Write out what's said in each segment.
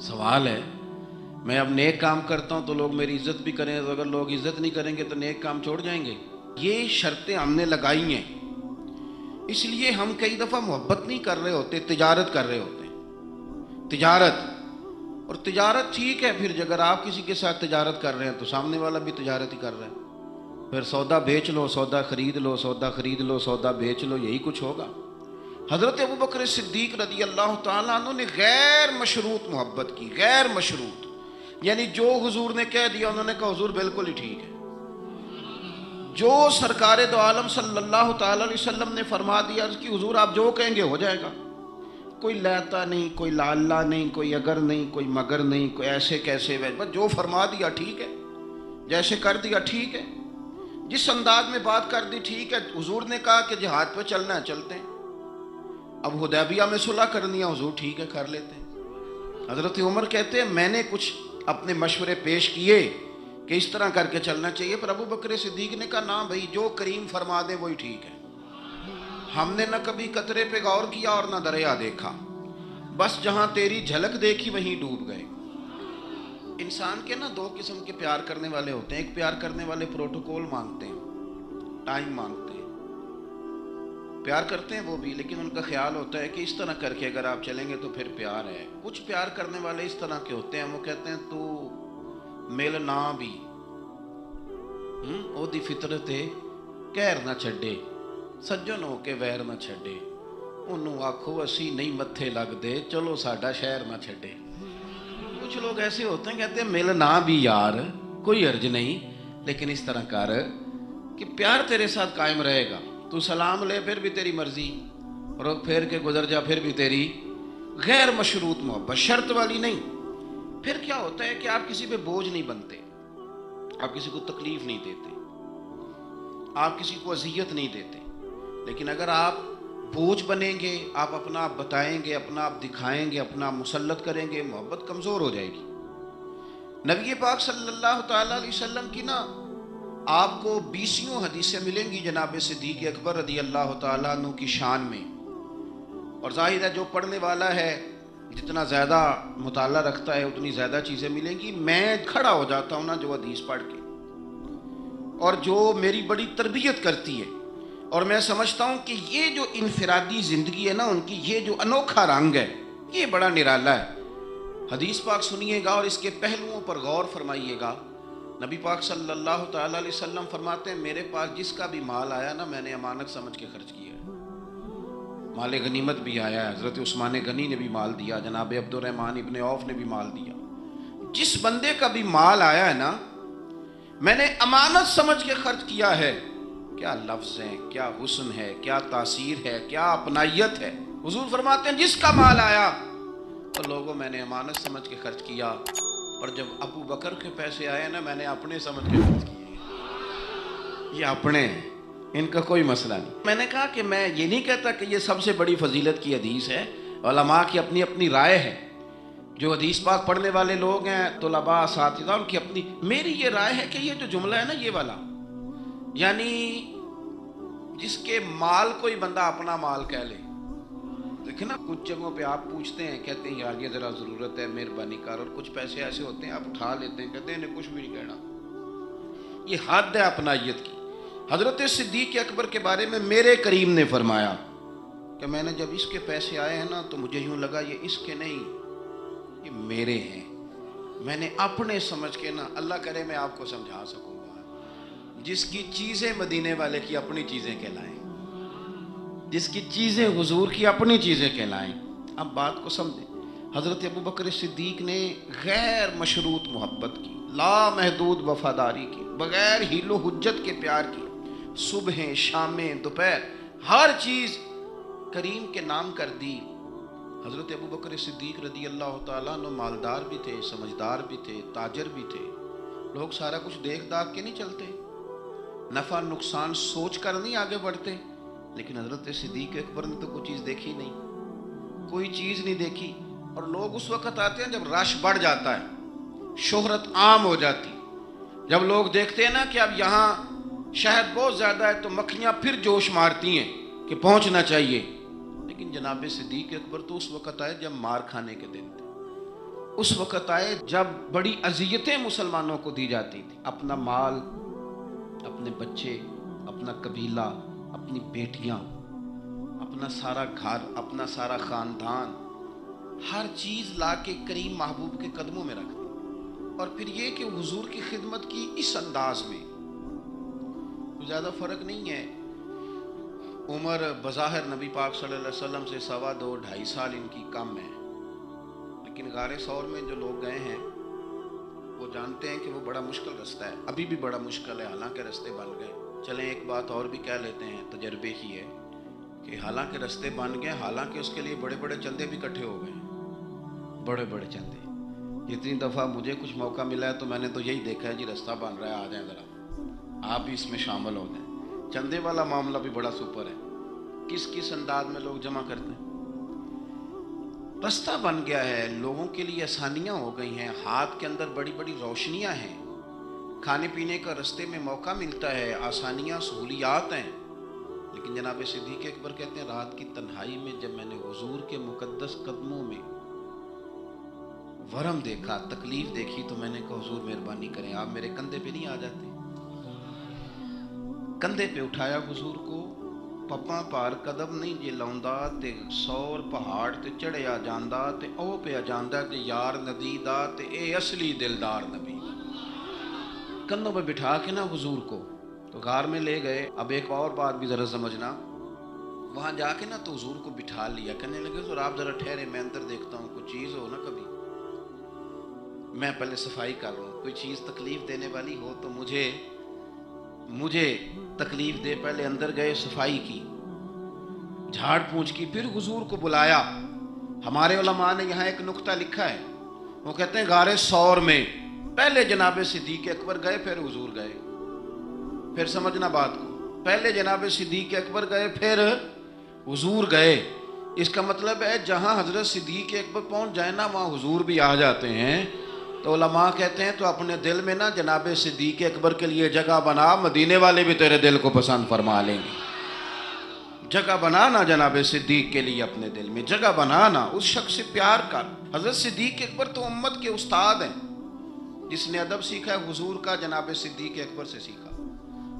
سوال ہے، میں اب نیک کام کرتا ہوں تو لوگ میری عزت بھی کریں، تو اگر لوگ عزت نہیں کریں گے تو نیک کام چھوڑ جائیں گے؟ یہ شرطیں ہم نے لگائی ہیں، اس لیے ہم کئی دفعہ محبت نہیں کر رہے ہوتے، تجارت کر رہے ہوتے ہیں، تجارت۔ اور تجارت ٹھیک ہے، پھر اگر آپ کسی کے ساتھ تجارت کر رہے ہیں تو سامنے والا بھی تجارت ہی کر رہا ہے، پھر سودا بیچ لو، سودا خرید لو، سودا خرید لو، سودا بیچ لو، یہی کچھ ہوگا۔ حضرت ابوبکر صدیق رضی اللہ تعالیٰ عنہ نے غیر مشروط محبت کی، غیر مشروط، یعنی جو حضور نے کہہ دیا انہوں نے کہا حضور بالکل ہی ٹھیک ہے، جو سرکار دو عالم صلی اللہ تعالی علیہ وسلم نے فرما دیا کہ حضور آپ جو کہیں گے ہو جائے گا، کوئی لیتا نہیں، کوئی لالا نہیں، کوئی اگر نہیں، کوئی مگر نہیں، کوئی ایسے کیسے، بس جو فرما دیا ٹھیک ہے، جیسے کر دیا ٹھیک ہے، جس انداز میں بات کر دی ٹھیک ہے۔ حضور نے کہا کہ جہاد پہ چلنا ہے چلتے ہیں، اب حدیبیہ میں صلح کرنی ہے، حضور ٹھیک ہے کر لیتے ہیں۔ حضرت عمر کہتے ہیں میں نے کچھ اپنے مشورے پیش کیے کہ اس طرح کر کے چلنا چاہیے، پر ابو بکر صدیق نے کہا نہ بھائی، جو کریم فرما دے وہی ٹھیک ہے، ہم نے نہ کبھی قطرے پہ غور کیا اور نہ دریا دیکھا، بس جہاں تیری جھلک دیکھی وہیں ڈوب گئے۔ انسان کے نا دو قسم کے پیار کرنے والے ہوتے ہیں، ایک پیار کرنے والے پروٹوکول مانگتے ہیں، ٹائم مانگتے ہیں، پیار کرتے ہیں وہ بھی، لیکن ان کا خیال ہوتا ہے کہ اس طرح کر کے اگر آپ چلیں گے تو پھر پیار ہے۔ کچھ پیار کرنے والے اس طرح کے ہوتے ہیں، وہ کہتے ہیں تو مل نہ بھی او دی فطرت کہر نہ چھڈے، سجن ہو کے ویر نہ چھڈے، انہوں آکھو اسی نہیں متھے لگ دے، چلو ساڈا شہر نہ چھڈے۔ کچھ لوگ ایسے ہوتے ہیں کہتے ہیں مل نہ بھی یار کوئی عرض نہیں، لیکن اس طرح کر کہ پیار تیرے ساتھ قائم رہے گا، تو سلام لے پھر بھی تیری مرضی، رخ پھیر کے گزر جا پھر بھی تیری، غیر مشروط محبت، شرط والی نہیں۔ پھر کیا ہوتا ہے کہ آپ کسی پہ بوجھ نہیں بنتے، آپ کسی کو تکلیف نہیں دیتے، آپ کسی کو اذیت نہیں دیتے، لیکن اگر آپ بوجھ بنیں گے، آپ اپنا آپ بتائیں گے، اپنا آپ دکھائیں گے، اپنا آپ مسلط کریں گے، محبت کمزور ہو جائے گی۔ نبی پاک صلی اللہ تعالیٰ علیہ وسلم کی نا آپ کو 20 حدیثیں ملیں گی جناب صدیق اکبر رضی اللہ تعالیٰ عنہ کی شان میں، اور ظاہر ہے جو پڑھنے والا ہے جتنا زیادہ مطالعہ رکھتا ہے اتنی زیادہ چیزیں ملیں گی۔ میں کھڑا ہو جاتا ہوں نا جو حدیث پڑھ کے، اور جو میری بڑی تربیت کرتی ہے، اور میں سمجھتا ہوں کہ یہ جو انفرادی زندگی ہے نا ان کی، یہ جو انوکھا رنگ ہے یہ بڑا نرالا ہے۔ حدیث پاک سنیے گا اور اس کے پہلوؤں پر غور فرمائیے گا۔ نبی پاک صلی اللہ تعالیٰ علیہ وسلم فرماتے ہیں میرے پاس جس کا بھی مال آیا نا میں نے امانت سمجھ کے خرچ کیا ہے۔ مال غنیمت بھی آیا ہے، حضرت عثمان غنی نے بھی مال دیا، جناب عبد الرحمن ابن عوف نے بھی مال دیا، جس بندے کا بھی مال آیا ہے نا میں نے امانت سمجھ کے خرچ کیا ہے۔ کیا لفظ ہیں، کیا حسن ہے، کیا تاثیر ہے، کیا اپنائیت ہے۔ حضور فرماتے ہیں جس کا مال آیا تو لوگوں میں نے امانت سمجھ کے خرچ کیا، اور جب ابو بکر کے پیسے آئے نا میں نے اپنے سمجھ کے خرچ کیے، یہ اپنے ہیں، ان کا کوئی مسئلہ نہیں۔ میں نے کہا کہ میں یہ نہیں کہتا کہ یہ سب سے بڑی فضیلت کی حدیث ہے، علماء کی اپنی اپنی رائے ہے، جو حدیث پاک پڑھنے والے لوگ ہیں طلباء اساتذہ ان کی اپنی، میری یہ رائے ہے کہ یہ جو جملہ ہے نا یہ والا، یعنی جس کے مال کوئی بندہ اپنا مال کہہ لے، دیکھیں نا کچھ جگہوں پہ آپ پوچھتے ہیں کہتے ہیں یار یہ ذرا ضرورت ہے مہربانی کر، اور کچھ پیسے ایسے ہوتے ہیں آپ اٹھا لیتے ہیں کہتے ہیں انہیں کچھ بھی نہیں کہنا، یہ حد ہے اپنائیت کی۔ حضرت صدیق اکبر کے بارے میں میرے کریم نے فرمایا کہ میں نے جب اس کے پیسے آئے ہیں نا تو مجھے یوں لگا یہ اس کے نہیں یہ میرے ہیں، میں نے اپنے سمجھ کے نا، اللہ کرے میں آپ کو سمجھا سکوں گا، جس کی چیزیں مدینے والے کی اپنی چیزیں کہلائیں، جس کی چیزیں حضور کی اپنی چیزیں کہلائیں۔ اب بات کو سمجھیں، حضرت ابوبکر صدیق نے غیر مشروط محبت کی، لا محدود وفاداری کی، بغیر حیل و حجت کے پیار کی، صبح شامیں دوپہر ہر چیز کریم کے نام کر دی۔ حضرت ابوبکر صدیق رضی اللہ تعالیٰ عنہ مالدار بھی تھے، سمجھدار بھی تھے، تاجر بھی تھے، لوگ سارا کچھ دیکھ داکھ کے نہیں چلتے، نفع نقصان سوچ کر نہیں آگے بڑھتے، لیکن حضرت صدیق اکبر نے تو کوئی چیز دیکھی نہیں، کوئی چیز نہیں دیکھی، اور لوگ اس وقت آتے ہیں جب رش بڑھ جاتا ہے، شہرت عام ہو جاتی، جب لوگ دیکھتے ہیں نا کہ اب یہاں شہد بہت زیادہ ہے تو مکھیاں پھر جوش مارتی ہیں کہ پہنچنا چاہیے، لیکن جناب صدیق اکبر تو اس وقت آئے جب مار کھانے کے دن تھے، اس وقت آئے جب بڑی اذیتیں مسلمانوں کو دی جاتی تھی. اپنا مال، اپنے بچے، اپنا قبیلہ، اپنی بیٹیاں، اپنا سارا گھر، اپنا سارا خاندان، ہر چیز لا کے کریم محبوب کے قدموں میں رکھ دی. اور پھر یہ کہ حضور کی خدمت کی اس انداز میں. زیادہ فرق نہیں ہے. عمر بظاہر نبی پاک صلی اللہ علیہ وسلم سے 2.5-2.5 سال ان کی کم ہے، لیکن غار ثور میں جو لوگ گئے ہیں وہ جانتے ہیں کہ وہ بڑا مشکل رستہ ہے. ابھی بھی بڑا مشکل ہے، حالانکہ رستے بن گئے. چلیں ایک بات اور بھی کہہ لیتے ہیں، تجربے کی ہے کہ حالانکہ رستے بن گئے، حالانکہ اس کے لیے بڑے بڑے چندے بھی اکٹھے ہو گئے، بڑے بڑے چندے. جتنی دفعہ مجھے کچھ موقع ملا ہے تو میں نے تو یہی دیکھا ہے جی رستہ بن رہا ہے، آ جائیں ذرا آپ بھی اس میں شامل ہو جائیں. چندے والا معاملہ بھی بڑا سپر ہے، کس کس انداز میں لوگ جمع کرتے ہیں. رستہ بن گیا ہے، لوگوں کے لیے آسانیاں ہو گئی ہیں، ہاتھ کے اندر بڑی بڑی روشنیاں ہیں، کھانے پینے کا رستے میں موقع ملتا ہے، آسانیاں سہولیات ہیں. لیکن جناب صدیق اکبر کہتے ہیں رات کی تنہائی میں جب میں نے حضور کے مقدس قدموں میں ورم دیکھا، تکلیف دیکھی، تو میں نے کہا حضور مہربانی کریں، آپ میرے کندھے پہ نہیں آ جاتے. کندھے پہ اٹھایا حضور کو، پپاں پار قدم نہیں جے لاؤندا تے 100 پہاڑ تے چڑھیا جاندا تے او پہ جاندا تے یار ندی دا تے اے اصلی دلدار نبی. کندھوں پہ بٹھا کے نا حضور کو تو غار میں لے گئے. اب ایک اور بات بھی ذرا سمجھنا، وہاں جا کے نا تو حضور کو بٹھا لیا. کہنے لگے حضور آپ ذرا ٹھہرے، میں اندر دیکھتا ہوں کوئی چیز ہو نا، کبھی میں پہلے صفائی کر رہا ہوں، کوئی چیز تکلیف دینے والی ہو تو مجھے تکلیف دے. پہلے اندر گئے، صفائی کی، جھاڑ پونچھ کی، پھر حضور کو بلایا. ہمارے علماء نے یہاں ایک نقطہ لکھا ہے، وہ کہتے ہیں غار ثور میں پہلے جناب صدیق اکبر گئے، پھر حضور گئے. پھر سمجھنا بات کو، پہلے جناب صدیق اکبر گئے، پھر حضور گئے. اس کا مطلب ہے جہاں حضرت صدیق اکبر پہنچ جائے نا وہاں حضور بھی آ جاتے ہیں. تو علماء کہتے ہیں تو اپنے دل میں نا جناب صدیق اکبر کے لیے جگہ بنا، مدینے والے بھی تیرے دل کو پسند فرما لیں گے. جگہ بنانا جناب صدیق کے لیے، اپنے دل میں جگہ بنانا، اس شخص سے پیار کر. حضرت صدیق اکبر تو امت کے استاد ہیں. جس نے ادب سیکھا ہے حضور کا جناب صدیق اکبر سے سیکھا،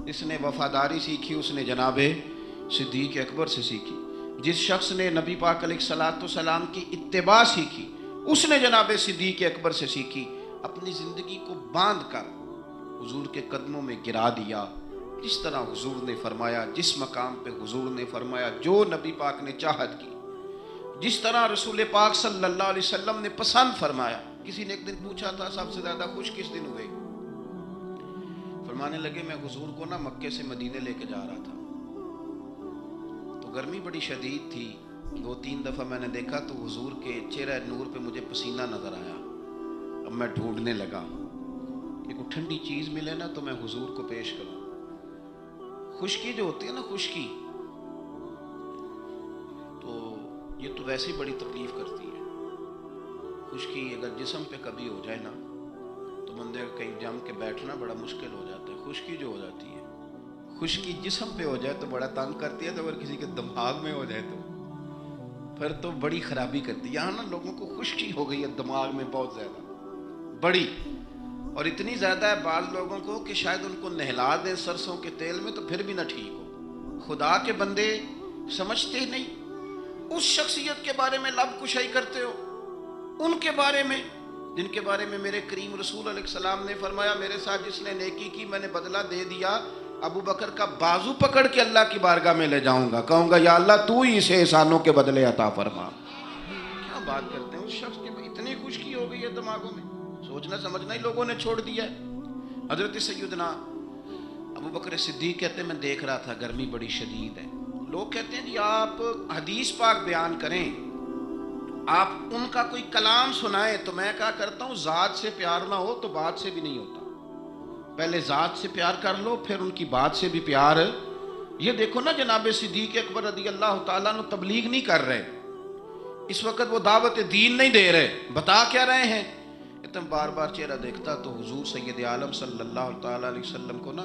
جس نے وفاداری سیکھی اس نے جناب صدیق اکبر سے سیکھی، جس شخص نے نبی پاک علیہ الصلوۃ والسلام کی اتباع سیکھی اس نے جناب صدیق اکبر سے سیکھی. اپنی زندگی کو باندھ کر حضور کے قدموں میں گرا دیا. جس طرح حضور نے فرمایا، جس مقام پہ حضور نے فرمایا، جو نبی پاک نے چاہت کی، جس طرح رسول پاک صلی اللہ علیہ وسلم نے پسند فرمایا. کسی نے ایک دن پوچھا تھا سب سے زیادہ خوش کس دن ہوئے؟ فرمانے لگے میں حضور کو نا مکے سے مدینے لے کے جا رہا تھا تو گرمی بڑی شدید تھی. 2-3 دفعہ میں نے دیکھا تو حضور کے چہرہ نور پہ مجھے پسینہ نظر آیا. اب میں ڈھونڈنے لگا کہ کوئی ٹھنڈی چیز ملے نا تو میں حضور کو پیش کروں. خشکی جو ہوتی ہے نا، خشکی تو یہ تو ویسے ہی بڑی تکلیف کرتی ہے. خشکی اگر جسم پہ کبھی ہو جائے نا تو بندے کا کہیں جم کے بیٹھنا بڑا مشکل ہو جاتا ہے. خشکی جو ہو جاتی ہے، خشکی جسم پہ ہو جائے تو بڑا تنگ کرتی ہے، تو اگر کسی کے دماغ میں ہو جائے تو پھر تو بڑی خرابی کرتی ہے. یہاں نا لوگوں کو خشکی ہو گئی ہے دماغ میں بہت زیادہ، بڑی، اور اتنی زیادہ ہے بعض لوگوں کو کہ شاید ان کو نہلا دیں سرسوں کے تیل میں تو پھر بھی نہ ٹھیک ہو. خدا کے بندے سمجھتے نہیں. اس شخصیت کے بارے میں لب کشائی کرتے ہو، ان کے بارے میں جن کے بارے میں میرے کریم رسول علیہ السلام نے فرمایا میرے ساتھ جس نے نیکی کی میں نے بدلہ دے دیا. ابو بکر کا بازو پکڑ کے اللہ کی بارگاہ میں لے جاؤں گا، کہوں گا یا اللہ تو ہی اسے احسانوں کے بدلے عطا فرما. کیا بات کرتے ہیں، اس شخص کی اتنی خشکی ہو گئی ہے دماغوں میں، سوچنا سمجھنا ہی لوگوں نے چھوڑ دیا ہے. حضرت سیدنا ابو بکر صدیق کہتے ہیں میں دیکھ رہا تھا گرمی بڑی شدید ہے. لوگ کہتے ہیں جی آپ حدیث پاک بیان کریں، آپ ان کا کوئی کلام سنائیں، تو میں کہا کرتا ہوں ذات سے پیار نہ ہو تو بات سے بھی نہیں ہوتا. پہلے ذات سے پیار کر لو پھر ان کی بات سے بھی پیار. یہ دیکھو نا جناب صدیق اکبر رضی اللہ تعالیٰ عنہ تبلیغ نہیں کر رہے اس وقت، وہ دعوت دین نہیں دے رہے، بتا کیا رہے ہیں. تم بار بار چہرہ دیکھتا تو حضور سید عالم صلی اللہ تعالیٰ علیہ وسلم کو نا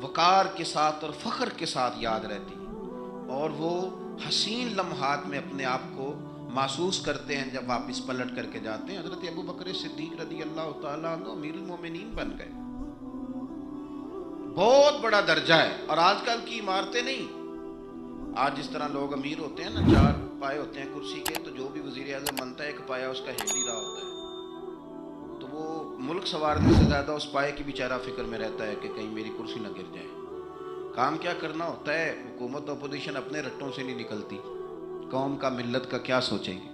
وقار کے ساتھ اور فخر کے ساتھ یاد رہتی ہے، اور وہ حسین لمحات میں اپنے آپ کو محسوس کرتے ہیں جب واپس پلٹ کر کے جاتے ہیں۔ حضرت ابو بکر صدیق رضی اللہ تعالیٰ عنہ امیر المومنین بن گئے، بہت بڑا درجہ ہے۔ اور آج کل کی عمارتیں نہیں، آج جس طرح لوگ امیر ہوتے ہیں نا، 4 پائے ہوتے ہیں کرسی کے، تو جو بھی وزیر اعظم بنتا ہے 1 پایا اس کا ہل ہی رہا ہوتا ہے، تو وہ ملک سنوارنے سے زیادہ اس پائے کی بیچارہ فکر میں رہتا ہے کہ کہیں میری کرسی نہ گر جائے۔ کام کیا کرنا ہوتا ہے، حکومت اپوزیشن اپنے رٹوں سے نہیں نکلتی، قوم کا ملت کا کیا سوچیں گے،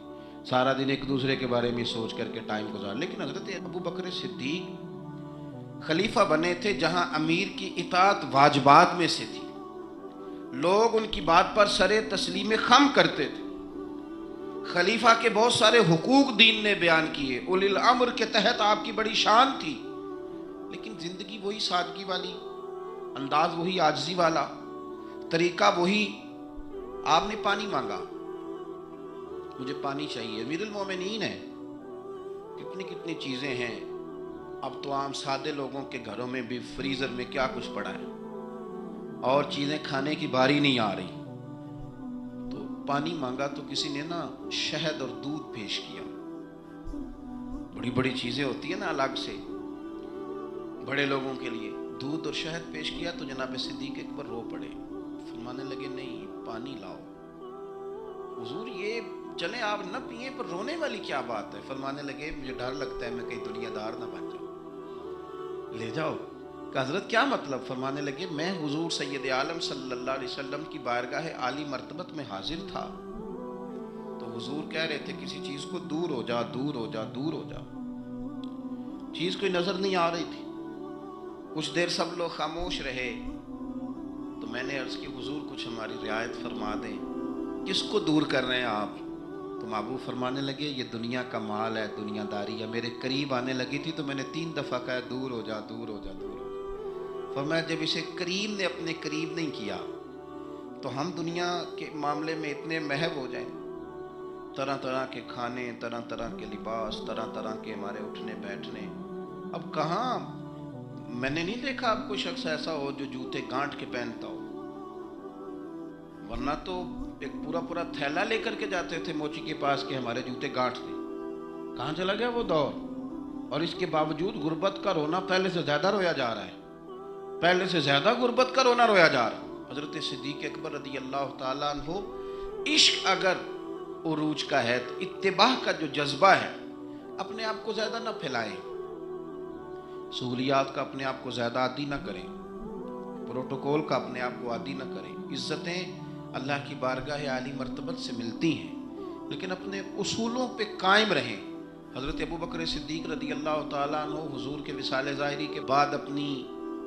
سارا دن ایک دوسرے کے بارے میں سوچ کر کے ٹائم گزار۔ لیکن حضرت ابو بکر صدیق خلیفہ بنے تھے جہاں امیر کی اطاعت واجبات میں سے تھی، لوگ ان کی بات پر سر تسلیم خم کرتے تھے، خلیفہ کے بہت سارے حقوق دین نے بیان کیے، اولی الامر کے تحت آپ کی بڑی شان تھی، لیکن زندگی وہی سادگی والی، انداز وہی عاجزی والا، طریقہ وہی۔ آپ نے پانی مانگا، مجھے پانی چاہیے، امیر المومنین ہے، کتنی کتنی چیزیں ہیں، اب تو عام سادے لوگوں کے گھروں میں بھی فریزر میں کیا کچھ پڑا ہے، اور چیزیں کھانے کی باری نہیں آ رہی، تو پانی مانگا تو کسی نے نا شہد اور دودھ پیش کیا، بڑی بڑی چیزیں ہوتی ہیں نا الگ سے بڑے لوگوں کے لیے، دودھ اور شہد پیش کیا تو جناب صدیق اکبر رو پڑے، فرمانے لگے نہیں پانی لاؤ۔ حضور یہ چلیں آپ نہ پیئیں، پر رونے والی کیا بات ہے؟ فرمانے لگے مجھے ڈر لگتا ہے میں کہیں دنیا دار نہ بن جاؤں، لے جاؤ۔ کہ حضرت کیا مطلب؟ فرمانے لگے میں حضور سید عالم صلی اللہ علیہ وسلم کی بارگاہ عالی مرتبت میں حاضر تھا، تو حضور کہہ رہے تھے کسی چیز کو دور ہو جا، دور ہو جا، دور ہو جا، چیز کوئی نظر نہیں آ رہی تھی، کچھ دیر سب لوگ خاموش رہے، تو میں نے عرض کی حضور کچھ ہماری رعایت فرما دیں، کس کو دور کر رہے ہیں آپ؟ تو محبوب فرمانے لگے یہ دنیا کا مال ہے، دنیا داری ہے، میرے قریب آنے لگی تھی تو میں نے 3 دفعہ کہا دور ہو جا، دور ہو جا، دور ہو جا۔ فرمایا جب اسے کریم نے اپنے قریب نہیں کیا تو ہم دنیا کے معاملے میں اتنے محو ہو جائیں، طرح طرح کے کھانے، طرح طرح کے لباس، طرح طرح کے ہمارے اٹھنے بیٹھنے، اب کہاں میں نے نہیں دیکھا اب کوئی شخص ایسا ہو جو جوتے گانٹ کے پہنتا ہو، ورنہ تو ایک پورا پورا تھیلا لے کر کے جاتے تھے موچی کے پاس کہ ہمارے جوتے گانٹ دیں۔ کہاں چلا گیا وہ دور؟ اور اس کے باوجود غربت کا رونا پہلے سے زیادہ رویا جا رہا ہے، پہلے سے زیادہ غربت کا رونا رویا جا رہا ہے۔ حضرت صدیق اکبر رضی اللہ تعالیٰ عنہ، عشق اگر عروج کا ہے تو اتباع کا جو جذبہ ہے، اپنے آپ کو زیادہ نہ پھیلائیں، سہولیات کا اپنے آپ کو زیادہ عادی نہ کریں، پروٹوکول کا اپنے آپ کو عادی نہ کریں۔ عزتیں اللہ کی بارگاہ عالی مرتبت سے ملتی ہیں، لیکن اپنے اصولوں پہ قائم رہیں۔ حضرت ابو بکر صدیق رضی اللہ تعالیٰ عنہ حضور کے وصال ظاہری کے بعد اپنی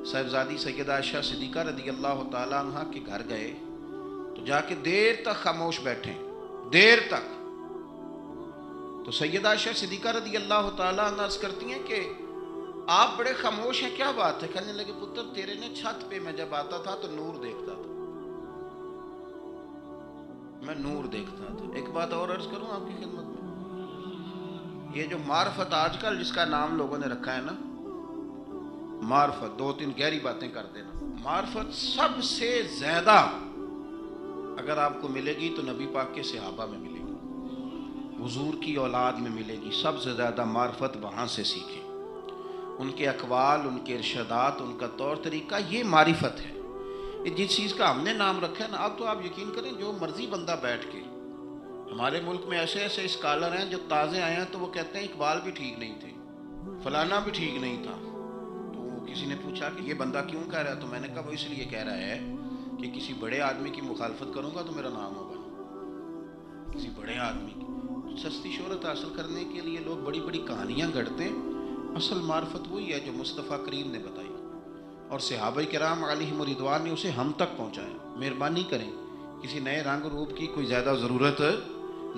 صاحبزادی سیدہ عائشہ صدیقہ رضی اللہ تعالیٰ عنہ کے گھر گئے تو جا کے دیر تک خاموش بیٹھے، دیر تک۔ تو سیدہ عائشہ صدیقہ رضی اللہ تعالیٰ عنہ عرض کرتی ہیں کہ آپ بڑے خاموش ہیں، کیا بات ہے؟ کہنے لگے پتر تیرے نے چھت پہ میں جب آتا تھا تو نور دیکھتا تھا، میں نور دیکھتا تھا۔ ایک بات اور عرض کروں آپ کی خدمت میں، یہ جو معرفت آج کل جس کا نام لوگوں نے رکھا ہے نا، معرفت، 2-3 گہری باتیں کر دینا، معرفت سب سے زیادہ اگر آپ کو ملے گی تو نبی پاک کے صحابہ میں ملے گی، حضور کی اولاد میں ملے گی، سب سے زیادہ معرفت وہاں سے سیکھیں، ان کے اقوال، ان کے ارشادات، ان کا طور طریقہ، یہ معرفت ہے۔ جس چیز کا ہم نے نام رکھا ہے نا، اب تو آپ یقین کریں جو مرضی بندہ بیٹھ کے، ہمارے ملک میں ایسے ایسے اسکالر ہیں جو تازے آئے ہیں تو وہ کہتے ہیں اقبال بھی ٹھیک نہیں تھے، فلانا بھی ٹھیک نہیں تھا۔ تو کسی نے پوچھا کہ یہ بندہ کیوں کہہ رہا ہے، تو میں نے کہا وہ اس لیے کہہ رہا ہے کہ کسی بڑے آدمی کی مخالفت کروں گا تو میرا نام ہوگا، کسی بڑے آدمی کی سستی شہرت حاصل کرنے کے لیے لوگ بڑی بڑی کہانیاں گھڑتے ہیں۔ اصل معرفت وہی ہے جو مصطفیٰ کریم نے بتائی اور صحابہ کرام علیہم رضوان نے اسے ہم تک پہنچایا۔ مہربانی کریں، کسی نئے رنگ روپ کی کوئی زیادہ ضرورت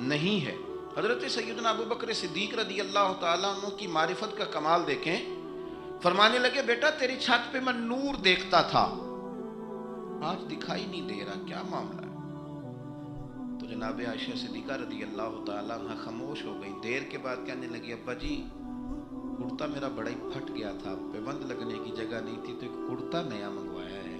نہیں ہے۔ حضرت سیدنا ابو بکر صدیق رضی اللہ تعالیٰ عنہ کی معرفت کا کمال دیکھیں، فرمانے لگے بیٹا تیری چھت پہ میں نور دیکھتا تھا، آج دکھائی نہیں دے رہا، کیا معاملہ ہے؟ تو جناب عائشہ صدیقہ رضی اللہ تعالیٰ عنہ خاموش ہو گئی، دیر کے بعد کہنے لگی ابا جی کرتا میرا بڑا ہی پھٹ گیا تھا، پیبند لگنے کی جگہ نہیں تھی تو ایک کرتا نیا منگوایا ہے،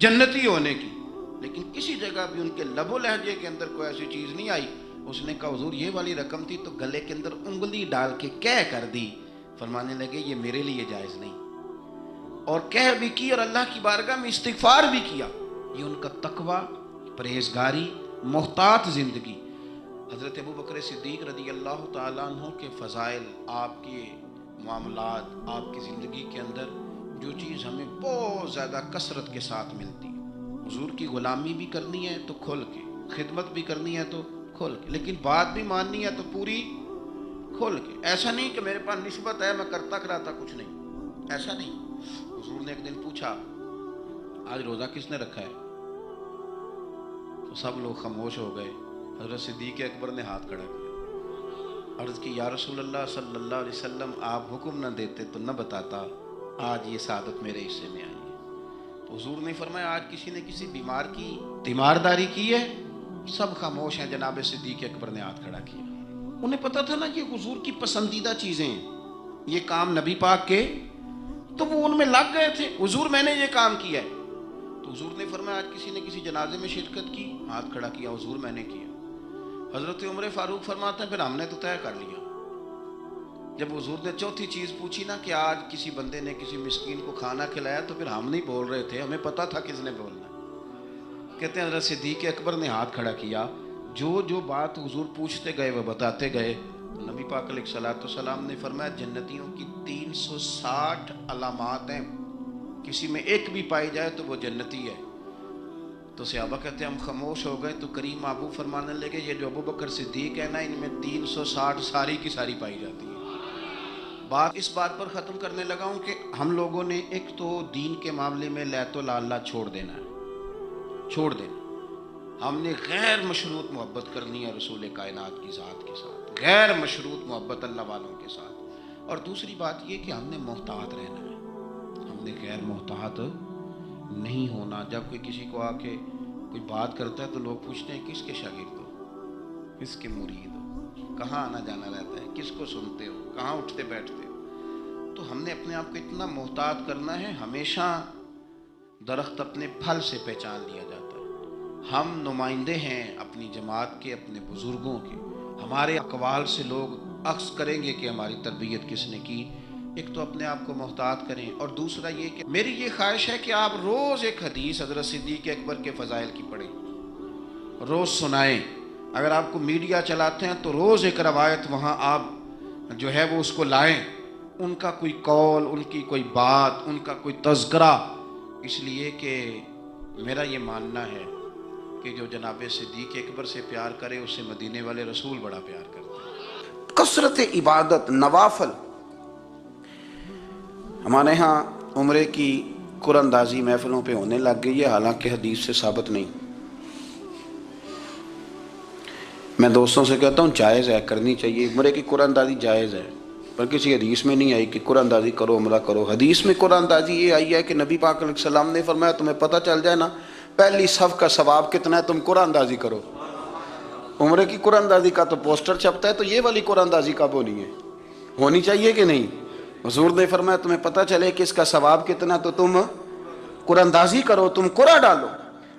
جنتی ہونے کی، لیکن کسی جگہ بھی ان کے لب و لہجے کے اندر کوئی ایسی چیز نہیں آئی۔ اس نے کہا حضور یہ والی رقم تھی تو گلے کے اندر انگلی ڈال کے کہہ کر دی۔ فرمانے لگے یہ میرے لیے جائز نہیں، اور کہہ بھی کی اور اللہ کی بارگاہ میں استغفار بھی کیا۔ یہ ان کا تقوی، پرہیزگاری، محتاط زندگی۔ حضرت ابو بکر صدیق رضی اللہ تعالیٰ عنہ کے فضائل، آپ کے معاملات، آپ کی زندگی کے اندر جو چیز ہمیں بہت زیادہ کثرت کے ساتھ ملتی ہے، حضور کی غلامی بھی کرنی ہے تو کھول کے، خدمت بھی کرنی ہے تو کھول کے، لیکن بات بھی ماننی ہے تو پوری کھول کے۔ ایسا نہیں کہ میرے پاس نسبت ہے میں کرتا کراتا کچھ نہیں، ایسا نہیں۔ حضور نے ایک دن پوچھا آج روزہ کس نے رکھا ہے؟ تو سب لوگ خاموش ہو گئے۔ حضرت صدیق اکبر نے ہاتھ کھڑا کیا، عرض کی یا رسول اللہ صلی اللہ علیہ وسلم آپ حکم نہ دیتے تو نہ بتاتا، آج یہ سعادت میرے حصے میں آئی ہے۔ تو حضور نے فرمایا آج کسی نے کسی بیمار کی تیمارداری کی ہے؟ سب خاموش ہیں۔ جناب صدیق اکبر نے ہاتھ کھڑا کیا۔ انہیں پتا تھا نا یہ حضور کی پسندیدہ چیزیں ہیں، یہ کام نبی پاک کے، تو وہ ان میں لگ گئے تھے۔ حضور میں نے یہ کام کیا ہے۔ تو حضور نے فرمایا آج کسی نے کسی جنازے میں شرکت کی؟ ہاتھ کھڑا کیا، حضور میں نے کیا۔ حضرت عمر فاروق فرماتے ہیں پھر ہم نے تو طے کر لیا۔ جب حضور نے چوتھی چیز پوچھی نا کہ آج کسی بندے نے کسی مسکین کو کھانا کھلایا، تو پھر ہم نہیں بول رہے تھے، ہمیں پتا تھا کس نے بولنا ہے۔ کہتے ہیں حضرت صدیق اکبر نے ہاتھ کھڑا کیا، جو بات حضور پوچھتے گئے وہ بتاتے گئے۔ نبی پاک علیہ الصلوۃ والسلام نے فرمایا جنتیوں کی 360 علامات ہیں، کسی میں ایک بھی پائی جائے تو وہ جنتی ہے۔ تو صحابہ کہتے ہیں ہم خاموش ہو گئے۔ تو کریم ابو فرمانے لگے یہ جو ابو بکر صدیق ہے نا، ان میں 360 ساری کی ساری پائی جاتی ہے۔ بات اس بات پر ختم کرنے لگا ہوں کہ ہم لوگوں نے ایک تو دین کے معاملے میں لیت و لالا چھوڑ دینا ہے، چھوڑ دینا۔ ہم نے غیر مشروط محبت کرنی ہے رسول کائنات کی ذات کے ساتھ، غیر مشروط محبت اللہ والوں کے ساتھ۔ اور دوسری بات یہ کہ ہم نے محتاط رہنا ہے، ہم نے غیر محتاط نہیں ہونا۔ جب کوئی کسی کو آ کے کوئی بات کرتا ہے تو لوگ پوچھتے ہیں کس کے شاگرد ہو، کس کے مرید ہو، کہاں آنا جانا رہتا ہے، کس کو سنتے ہو، کہاں اٹھتے بیٹھتے ہو۔ تو ہم نے اپنے آپ کو اتنا محتاط کرنا ہے، ہمیشہ درخت اپنے پھل سے پہچان لیا جاتا ہے۔ ہم نمائندے ہیں اپنی جماعت کے، اپنے بزرگوں کے۔ ہمارے اقوال سے لوگ عکس کریں گے کہ ہماری تربیت کس نے کی۔ ایک تو اپنے آپ کو محتاط کریں، اور دوسرا یہ کہ میری یہ خواہش ہے کہ آپ روز ایک حدیث حضرت صدیق اکبر کے فضائل کی پڑھیں، روز سنائیں۔ اگر آپ کو میڈیا چلاتے ہیں تو روز ایک روایت وہاں آپ جو ہے وہ اس کو لائیں، ان کا کوئی قول، ان کی کوئی بات، ان کا کوئی تذکرہ، اس لیے کہ میرا یہ ماننا ہے کہ جو جناب صدیق اکبر سے پیار کرے اسے مدینے والے رسول بڑا پیار کرتے ہیں۔ کثرت عبادت، نوافل۔ ہمارے ہاں عمرے کی قرآن اندازی محفلوں پہ ہونے لگ گئی ہے، حالانکہ حدیث سے ثابت نہیں۔ میں دوستوں سے کہتا ہوں جائز ہے، کرنی چاہیے، عمرے کی قرآن اندازی جائز ہے، پر کسی حدیث میں نہیں آئی کہ قرآن اندازی کرو عمرہ کرو۔ حدیث میں قرآن اندازی یہ آئی ہے کہ نبی پاک علیہ السلام نے فرمایا تمہیں پتہ چل جائے نا پہلی صف کا ثواب کتنا ہے، تم قرآن اندازی کرو۔ عمرے کی قرآن اندازی کا تو پوسٹر چھپتا ہے، تو یہ والی قرآن اندازی کب ہونی ہے؟ ہونی چاہیے کہ نہیں؟ حضور نے فرمایا تمہیں پتہ چلے کہ اس کا ثواب کتنا، تو تم قرآن اندازی کرو، تم قرآن ڈالو۔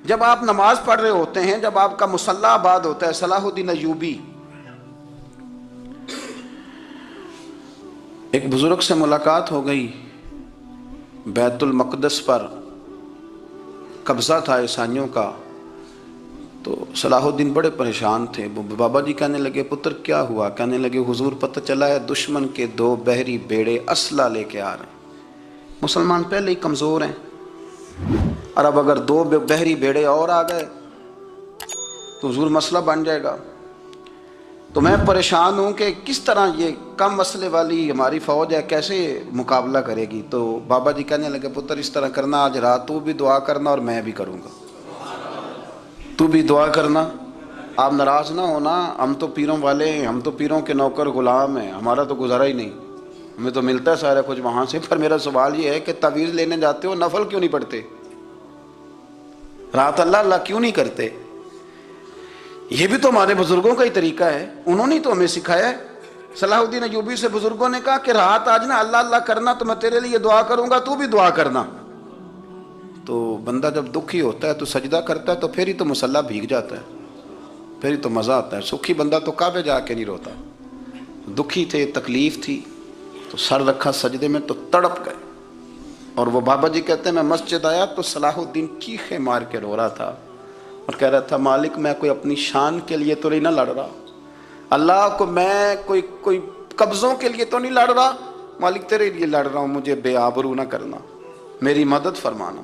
جب آپ نماز پڑھ رہے ہوتے ہیں، جب آپ کا مصلی آباد ہوتا ہے، صلاح الدین ایوبی ایک بزرگ سے ملاقات ہو گئی، بیت المقدس پر قبضہ تھا عیسائیوں کا، تو صلاح الدین بڑے پریشان تھے۔ بابا جی کہنے لگے پتر کیا ہوا؟ کہنے لگے حضور پتہ چلا ہے دشمن کے 2 بحری بیڑے اسلحہ لے کے آ رہے ہیں، مسلمان پہلے ہی کمزور ہیں، اور اب اگر 2 بحری بیڑے اور آ گئے تو حضور مسئلہ بن جائے گا۔ تو میں پریشان ہوں کہ کس طرح یہ کم مسئلے والی ہماری فوج ہے کیسے مقابلہ کرے گی۔ تو بابا جی کہنے لگے پتر اس طرح کرنا، آج رات تو بھی دعا کرنا اور میں بھی کروں گا، تو بھی دعا کرنا، آپ ناراض نہ ہونا، ہم تو پیروں والے ہیں، ہم تو پیروں کے نوکر غلام ہیں، ہمارا تو گزارا ہی نہیں، ہمیں تو ملتا ہے سارا کچھ وہاں سے۔ پر میرا سوال یہ ہے کہ تعویذ لینے جاتے ہو نفل کیوں نہیں پڑھتے؟ رات اللہ اللہ کیوں نہیں کرتے؟ یہ بھی تو ہمارے بزرگوں کا ہی طریقہ ہے، انہوں نے تو ہمیں سکھایا ہے۔ صلاح الدین ایوبی سے بزرگوں نے کہا کہ رات آج نا اللہ اللہ کرنا، تو میں تیرے لیے دعا کروں گا، تو بھی دعا کرنا۔ تو بندہ جب دکھی ہوتا ہے تو سجدہ کرتا ہے تو پھر ہی تو مصلی بھیگ جاتا ہے، پھر ہی تو مزہ آتا ہے. سکھی بندہ تو کعبے جا کے نہیں روتا. دکھی تھے، تکلیف تھی، تو سر رکھا سجدے میں تو تڑپ گئے. اور وہ بابا جی کہتے ہیں میں مسجد آیا تو صلاح الدین چیخیں مار کے رو رہا تھا اور کہہ رہا تھا مالک میں کوئی اپنی شان کے لیے تو نہیں نہ لڑ رہا، اللہ کو میں کوئی قبضوں کے لیے تو نہیں لڑ رہا، مالک تیرے لیے لڑ رہا ہوں، مجھے بے آبرو نہ کرنا، میری مدد فرمانا.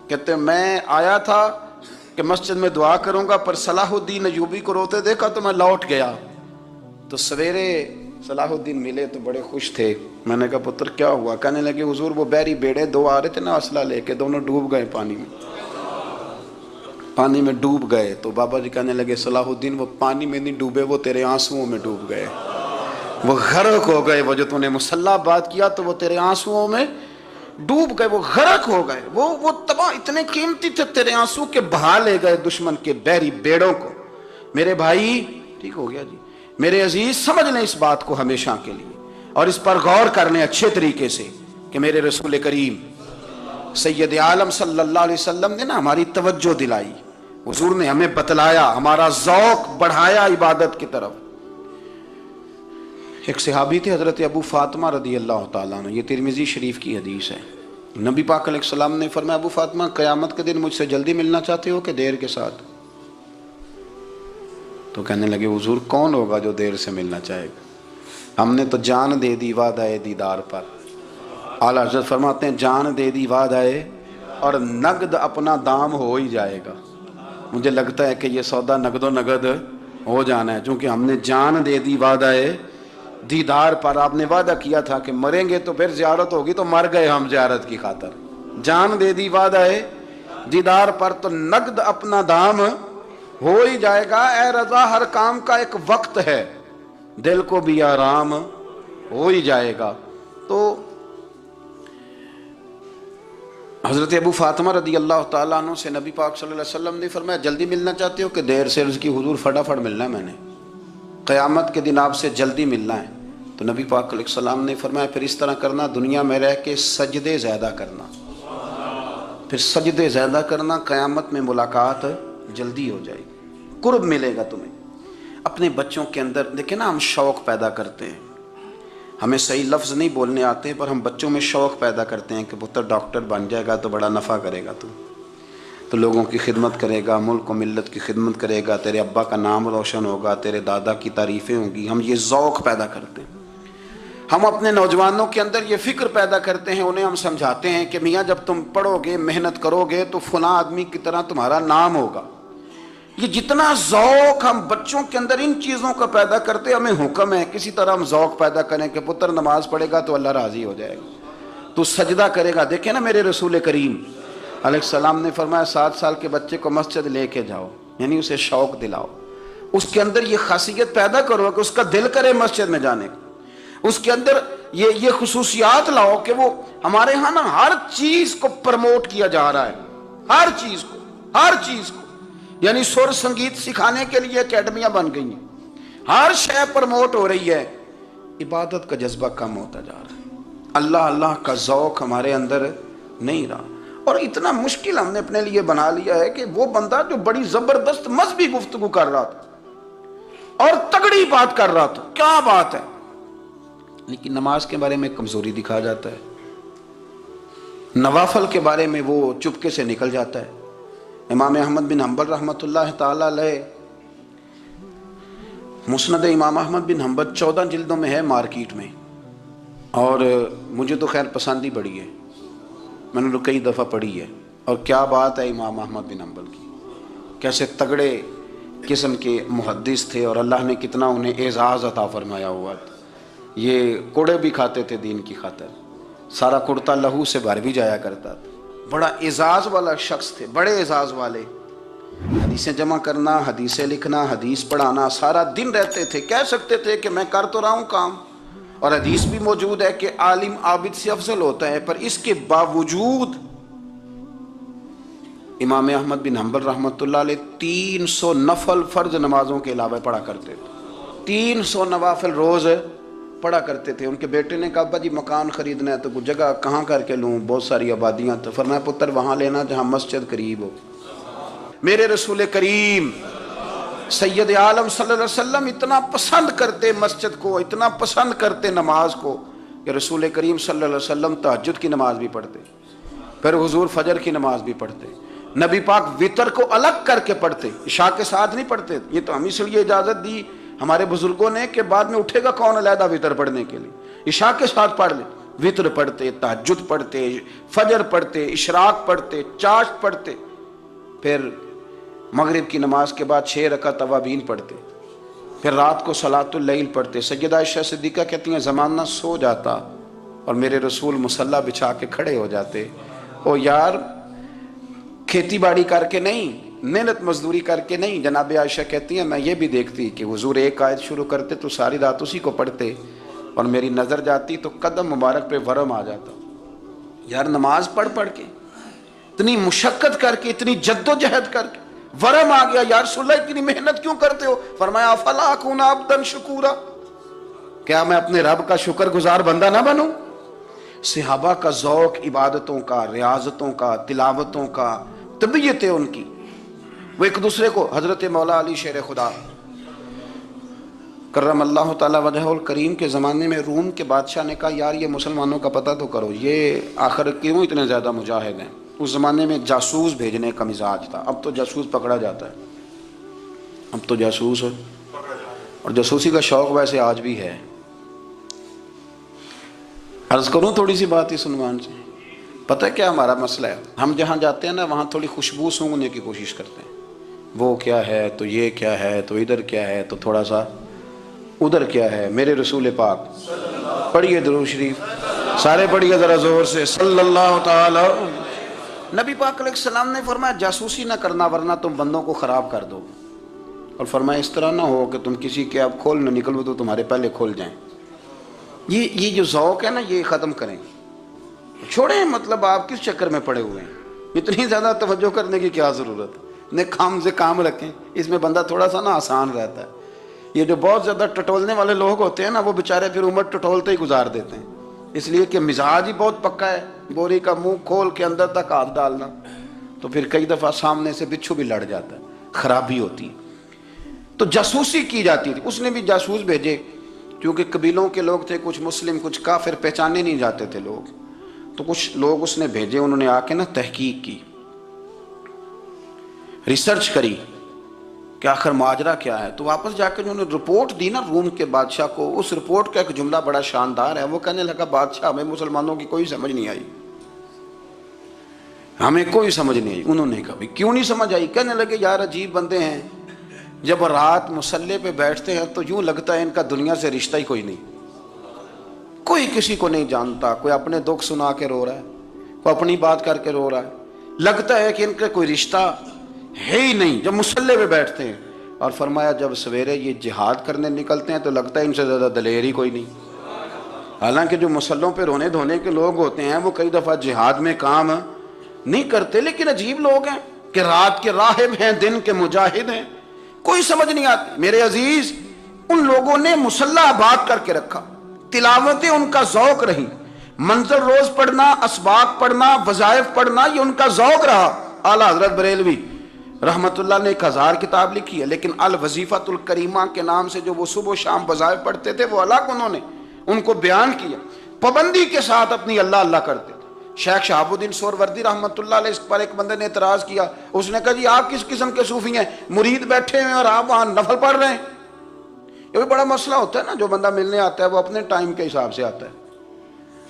کہتے ہیں میں آیا تھا کہ مسجد میں دعا کروں گا، پر صلاح الدین ایوبی کو روتے دیکھا تو میں لوٹ گیا. تو سویرے صلاح الدین ملے تو بڑے خوش تھے. میں نے کہا پتر کیا ہوا؟ کہنے لگے حضور وہ بحری بیڑے دو آ رہے تھے نا اسلحہ لے کے، دونوں ڈوب گئے پانی میں ڈوب گئے. تو بابا جی کہنے لگے صلاح الدین وہ پانی میں نہیں ڈوبے، وہ تیرے آنسوؤں میں ڈوب گئے، وہ غرق ہو گئے. وہ جو تو نے مسلح بات کیا تو وہ تیرے آنسوؤں میں ڈوب گئے، وہ غرق ہو گئے، وہ تباہ، اتنے قیمتی تھے تیرے آنسو کے بہا لے گئے دشمن کے بحری بیڑوں کو. میرے بھائی ٹھیک ہو گیا جی، میرے عزیز سمجھ لیں اس بات کو ہمیشہ کے لیے، اور اس پر غور کرنے اچھے طریقے سے کہ میرے رسول کریم سید عالم صلی اللہ علیہ وسلم نے نا ہماری توجہ دلائی، حضور نے ہمیں بتلایا، ہمارا ذوق بڑھایا عبادت کی طرف. ایک صحابی تھے حضرت ابو فاطمہ رضی اللہ تعالیٰ عنہ، یہ ترمذی شریف کی حدیث ہے. نبی پاک علیہ السلام نے فرمایا ابو فاطمہ قیامت کے دن مجھ سے جلدی ملنا چاہتے ہو کہ دیر کے ساتھ؟ تو کہنے لگے حضور کون ہوگا جو دیر سے ملنا چاہے گا، ہم نے تو جان دے دی وعدہ دیدار پر. اعلیٰ حضرت فرماتے ہیں جان دے دی وعدہ اور نقد اپنا دام ہو ہی جائے گا. مجھے لگتا ہے کہ یہ سودا نقد و نقد ہو جانا ہے، چونکہ ہم نے جان دے دی وعدہ دیدار پر. آپ نے وعدہ کیا تھا کہ مریں گے تو پھر زیارت ہوگی، تو مر گئے ہم زیارت کی خاطر. جان دے دی وعدہ دیدار پر تو نقد اپنا دام ہو ہی جائے گا. اے رضا ہر کام کا ایک وقت ہے، دل کو بھی آرام ہو ہی جائے گا. تو حضرت ابو فاطمہ رضی اللہ تعالیٰ عنہ سے نبی پاک صلی اللہ علیہ وسلم نے فرمایا جلدی ملنا چاہتے ہو کہ دیر سے؟ عرض کی حضور فٹافٹ ملنا ہے، میں نے قیامت کے دن آپ سے جلدی ملنا ہے. تو نبی پاک علیہ السلام نے فرمایا پھر اس طرح کرنا، دنیا میں رہ کے سجدے زیادہ کرنا، پھر سجدے زیادہ کرنا، قیامت میں ملاقات جلدی ہو جائے گی، قرب ملے گا تمہیں. اپنے بچوں کے اندر دیکھیں نا، ہم شوق پیدا کرتے ہیں، ہمیں صحیح لفظ نہیں بولنے آتے پر ہم بچوں میں شوق پیدا کرتے ہیں کہ پتر ڈاکٹر بن جائے گا تو بڑا نفع کرے گا، تو لوگوں کی خدمت کرے گا، ملک و ملت کی خدمت کرے گا، تیرے ابا کا نام روشن ہوگا، تیرے دادا کی تعریفیں ہوں گی. ہم یہ ذوق پیدا کرتے ہیں. ہم اپنے نوجوانوں کے اندر یہ فکر پیدا کرتے ہیں، انہیں ہم سمجھاتے ہیں کہ میاں جب تم پڑھو گے، محنت کرو گے تو فلاں آدمی کی طرح تمہارا نام ہوگا. یہ جتنا ذوق ہم بچوں کے اندر ان چیزوں کا پیدا کرتے، ہمیں حکم ہے کسی طرح ہم ذوق پیدا کریں کہ پتر نماز پڑھے گا تو اللہ راضی ہو جائے گا، تو سجدہ کرے گا. دیکھیں نا میرے رسول کریم علیہ السلام نے فرمایا 7 سال کے بچے کو مسجد لے کے جاؤ، یعنی اسے شوق دلاؤ، اس کے اندر یہ خاصیت پیدا کرو کہ اس کا دل کرے مسجد میں جانے کا، اس کے اندر یہ خصوصیات لاؤ کہ وہ ہمارے ہاں نا ہر چیز کو پروموٹ کیا جا رہا ہے، ہر چیز کو یعنی سر سنگیت سکھانے کے لیے اکیڈمیاں بن گئی ہیں، ہر شے پروموٹ ہو رہی ہے. عبادت کا جذبہ کم ہوتا جا رہا ہے، اللہ کا ذوق ہمارے اندر نہیں رہا. اور اتنا مشکل ہم نے اپنے لیے بنا لیا ہے کہ وہ بندہ جو بڑی زبردست مذہبی گفتگو کر رہا تھا اور تگڑی بات کر رہا تھا، کیا بات ہے، لیکن نماز کے بارے میں کمزوری دکھا جاتا ہے، نوافل کے بارے میں وہ چپکے سے نکل جاتا ہے. امام احمد بن حنبل رحمۃ اللہ تعالی علیہ، مسند امام احمد بن حنبل 14 جلدوں میں ہے مارکیٹ میں، اور مجھے تو خیر پسند ہی بڑی ہے، میں نے تو کئی دفعہ پڑھی ہے. اور کیا بات ہے امام احمد بن حنبل کی، کیسے تگڑے قسم کے محدث تھے اور اللہ نے کتنا انہیں اعزاز عطا فرمایا ہوا تھا. یہ کوڑے بھی کھاتے تھے دین کی خاطر، سارا کرتا لہو سے بھر بھی جایا کرتا تھا. بڑا اعزاز والا شخص تھے، بڑے اعزاز والے. حدیثیں جمع کرنا، حدیثیں لکھنا، حدیث پڑھانا، سارا دن رہتے تھے. کہہ سکتے تھے کہ میں کر تو رہا ہوں کام، اور حدیث بھی موجود ہے کہ عالم عابد سے افضل ہوتا ہے، پر اس کے باوجود امام احمد بن حنبل رحمۃ اللہ علیہ 300 نفل فرض نمازوں کے علاوہ پڑھا کرتے تھے. 300 نوافل روز پڑھا کرتے تھے. ان کے بیٹے نے کہا ابا جی مکان خریدنا ہے تو کوئی جگہ کہاں کر کے لوں, بہت ساری آبادیاں. تو فرمایا پتر وہاں لینا جہاں مسجد قریب ہو. میرے رسول کریم سید عالم صلی اللہ علیہ وسلم اتنا پسند کرتے مسجد کو, اتنا پسند کرتے نماز کو, کہ رسول کریم صلی اللہ علیہ وسلم تہجد کی نماز بھی پڑھتے, پھر حضور فجر کی نماز بھی پڑھتے. نبی پاک وتر کو الگ کر کے پڑھتے, عشاء کے ساتھ نہیں پڑھتے. یہ تو ہم اس لیے اجازت دی ہمارے بزرگوں نے کہ بعد میں اٹھے گا کون علیحدہ وتر پڑھنے کے لیے, عشاء کے ساتھ پڑھ لے. وتر پڑھتے, تہجد پڑھتے, فجر پڑھتے, اشراق پڑھتے, چاشت پڑھتے, پھر مغرب کی نماز کے بعد 6 رکعت اوابین پڑھتے, پھر رات کو صلاۃ اللیل پڑھتے. سیدہ عائشہ صدیقہ کہتی ہیں زمانہ سو جاتا اور میرے رسول مصلی بچھا کے کھڑے ہو جاتے. او یار کھیتی باڑی کر کے نہیں, محنت مزدوری کر کے نہیں. جناب عائشہ کہتی ہیں میں یہ بھی دیکھتی کہ حضور ایک آیت شروع کرتے تو ساری رات اسی کو پڑھتے, اور میری نظر جاتی تو قدم مبارک پہ ورم آ جاتا. یار نماز پڑھ پڑھ کے, اتنی مشقت کر کے, اتنی جد و جہد کر کے ورم آ گیا. یا رسول اللہ اتنی محنت کیوں کرتے ہو؟ فرمایا افلا اکون عبدا شکورا, کیا میں اپنے رب کا شکر گزار بندہ نہ بنوں؟ صحابہ کا ذوق عبادتوں کا, ریاضتوں کا, تلاوتوں کا, طبیعت ہے ان کی. وہ ایک دوسرے کو, حضرت مولا علی شیر خدا کرم اللہ تعالی وجہہ الکریم کے زمانے میں روم کے بادشاہ نے کہا یار یہ مسلمانوں کا پتہ تو کرو, یہ آخر کیوں اتنے زیادہ مجاہد ہیں. اس زمانے میں جاسوس بھیجنے کا مزاج تھا. اب تو جاسوس پکڑا جاتا ہے, اب تو جاسوس ہے, اور جاسوسی کا شوق ویسے آج بھی ہے. عرض کروں تھوڑی سی بات اس عنوان سے. پتہ ہے کیا ہمارا مسئلہ ہے؟ ہم جہاں جاتے ہیں نا وہاں تھوڑی خوشبو سونگنے کی کوشش کرتے ہیں. وہ کیا ہے تو یہ کیا ہے تو ادھر کیا ہے تو تھوڑا سا ادھر کیا ہے. میرے رسول پاک پڑھیے درود شریف, سارے پڑھیے ذرا زور سے, صلی اللہ تعالی. نبی پاک علیہ السلام نے فرمایا جاسوسی نہ کرنا ورنہ تم بندوں کو خراب کر دو. اور فرمایا اس طرح نہ ہو کہ تم کسی کے اب کھول نہ نکلو تو تمہارے پہلے کھول جائیں. یہ جو ذوق ہے نا یہ ختم کریں, چھوڑیں. مطلب آپ کس چکر میں پڑے ہوئے ہیں, اتنی زیادہ توجہ کرنے کی کیا ضرورت ہے؟ نے کام سے کام رکھیں, اس میں بندہ تھوڑا سا نا آسان رہتا ہے. یہ جو بہت زیادہ ٹٹولنے والے لوگ ہوتے ہیں نا وہ بیچارے پھر عمر ٹٹولتے ہی گزار دیتے ہیں, اس لیے کہ مزاج ہی بہت پکا ہے. بوری کا منہ کھول کے اندر تک ہاتھ ڈالنا, تو پھر کئی دفعہ سامنے سے بچھو بھی لڑ جاتا ہے, خرابی ہوتی. تو جاسوسی کی جاتی تھی. اس نے بھی جاسوس بھیجے, کیونکہ قبیلوں کے لوگ تھے, کچھ مسلم کچھ کافر, پہچانے نہیں جاتے تھے لوگ. تو کچھ لوگ اس نے بھیجے, انہوں نے آ کے نا تحقیق کی, ریسرچ کری کہ آخر ماجرا کیا ہے. تو واپس جا کے انہوں نے رپورٹ دی نا روم کے بادشاہ کو. اس رپورٹ کا ایک جملہ بڑا شاندار ہے. وہ کہنے لگا بادشاہ ہمیں مسلمانوں کی کوئی سمجھ نہیں آئی, ہمیں کوئی سمجھ نہیں آئی. انہوں نے کہا کیوں نہیں سمجھ آئی؟ کہنے لگے یار عجیب بندے ہیں, جب رات مصلے پہ بیٹھتے ہیں تو یوں لگتا ہے ان کا دنیا سے رشتہ ہی کوئی نہیں, کوئی کسی کو نہیں جانتا. کوئی اپنے دکھ سنا کے رو رہا ہے, کوئی اپنی بات کر کے رو رہا ہے, لگتا ہے کہ ان کا کوئی رشتہ ہے ہی نہیں جب مصلے پہ بیٹھتے ہیں. اور فرمایا جب سویرے یہ جہاد کرنے نکلتے ہیں تو لگتا ہے ان سے زیادہ دلیر ہی کوئی نہیں. حالانکہ جو مسلوں پہ رونے دھونے کے لوگ ہوتے ہیں وہ کئی دفعہ جہاد میں کام نہیں کرتے, لیکن عجیب لوگ ہیں کہ رات کے راہب ہیں, دن کے مجاہد ہیں, کوئی سمجھ نہیں آتی. میرے عزیز ان لوگوں نے مصلی آباد کر کے رکھا, تلاوتیں ان کا ذوق رہی, منظر روز پڑھنا, اسباق پڑھنا, وظائف پڑھنا, یہ ان کا ذوق رہا. اعلیٰ حضرت بریلوی رحمت اللہ نے 1000 کتاب لکھی ہے, لیکن الوظیفۃ الکریمہ کے نام سے جو وہ صبح و شام وظائف پڑھتے تھے وہ الگ انہوں نے ان کو بیان کیا. پابندی کے ساتھ اپنی اللہ اللہ کرتے تھے. شیخ شہاب الدین سہروردی رحمت اللہ علیہ, اس پر ایک بندے نے اعتراض کیا. اس نے کہا جی آپ کس قسم کے صوفی ہیں, مرید بیٹھے ہیں اور آپ وہاں نفل پڑھ رہے ہیں. یہ بھی بڑا مسئلہ ہوتا ہے نا, جو بندہ ملنے آتا ہے وہ اپنے ٹائم کے حساب سے آتا ہے,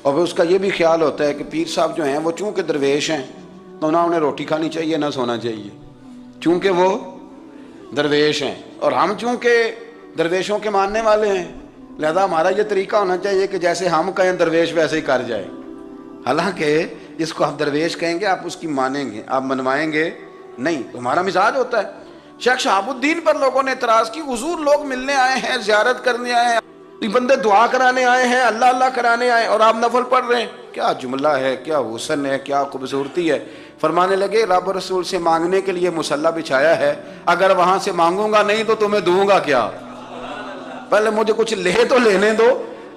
اور پھر اس کا یہ بھی خیال ہوتا ہے کہ پیر صاحب جو ہیں وہ چونکہ درویش ہیں تو نہ انہیں روٹی کھانی چاہیے نہ سونا چاہیے, چونکہ وہ درویش ہیں, اور ہم چونکہ درویشوں کے ماننے والے ہیں لہذا ہمارا یہ طریقہ ہونا چاہیے کہ جیسے ہم کہیں درویش ویسے ہی کر جائے. حالانکہ جس کو آپ درویش کہیں گے آپ اس کی مانیں گے, آپ منوائیں گے نہیں, ہمارا مزاج ہوتا ہے. شیخ شہاب الدین پر لوگوں نے اعتراض کی, حضور لوگ ملنے آئے ہیں, زیارت کرنے آئے ہیں, بندے دعا کرانے آئے ہیں, اللہ اللہ کرانے آئے, اور آپ نفل پڑھ رہے ہیں. کیا جملہ ہے, کیا حسن ہے, کیا خوبصورتی ہے. فرمانے لگے رب رسول سے مانگنے کے لیے مصلی بچھایا ہے, اگر وہاں سے مانگوں گا نہیں تو تمہیں دوں گا کیا, پہلے مجھے کچھ لے تو لینے دو,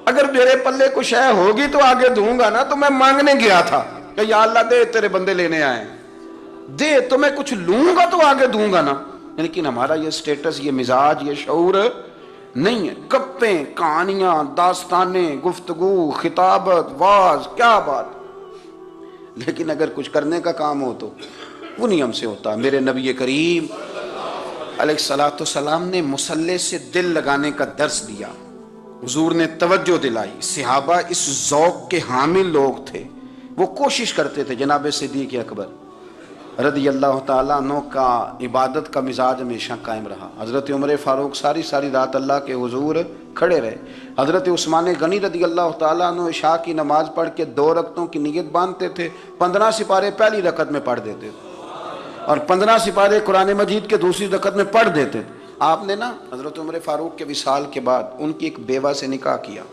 اگر میرے پلے کچھ ہے ہوگی تو آگے دوں گا نا. تو میں مانگنے گیا تھا کہ یا اللہ دے, تیرے بندے لینے آئے دے, تو میں کچھ لوں گا تو آگے دوں گا نا. لیکن ہمارا یہ سٹیٹس, یہ مزاج, یہ شعور نہیں ہے. گپیں, کہانیاں, داستانیں, گفتگو, خطابت, واز, کیا بات. لیکن اگر کچھ کرنے کا کام ہو تو وہ نہیں ہم سے ہوتا. میرے نبی کریم علیہ الصلوۃ والسلام نے مصلی سے دل لگانے کا درس دیا. حضور نے توجہ دلائی. صحابہ اس ذوق کے حامل لوگ تھے, وہ کوشش کرتے تھے. جناب صدیق اکبر رضی اللہ تعالیٰ عنہ کا عبادت کا مزاج ہمیشہ قائم رہا. حضرت عمر فاروق ساری رات اللہ کے حضور کھڑے رہے. حضرت عثمان غنی رضی اللہ تعالیٰ عنہ عشاء کی نماز پڑھ کے 2 رکعتوں کی نیت باندھتے تھے. 15 سپارے پہلی رکعت میں پڑھ دیتے تھے اور 15 سپارے قرآن مجید کے دوسری رکعت میں پڑھ دیتے تھے. آپ نے نا حضرت عمر فاروق کے وصال کے بعد ان کی ایک بیوہ سے نکاح کیا.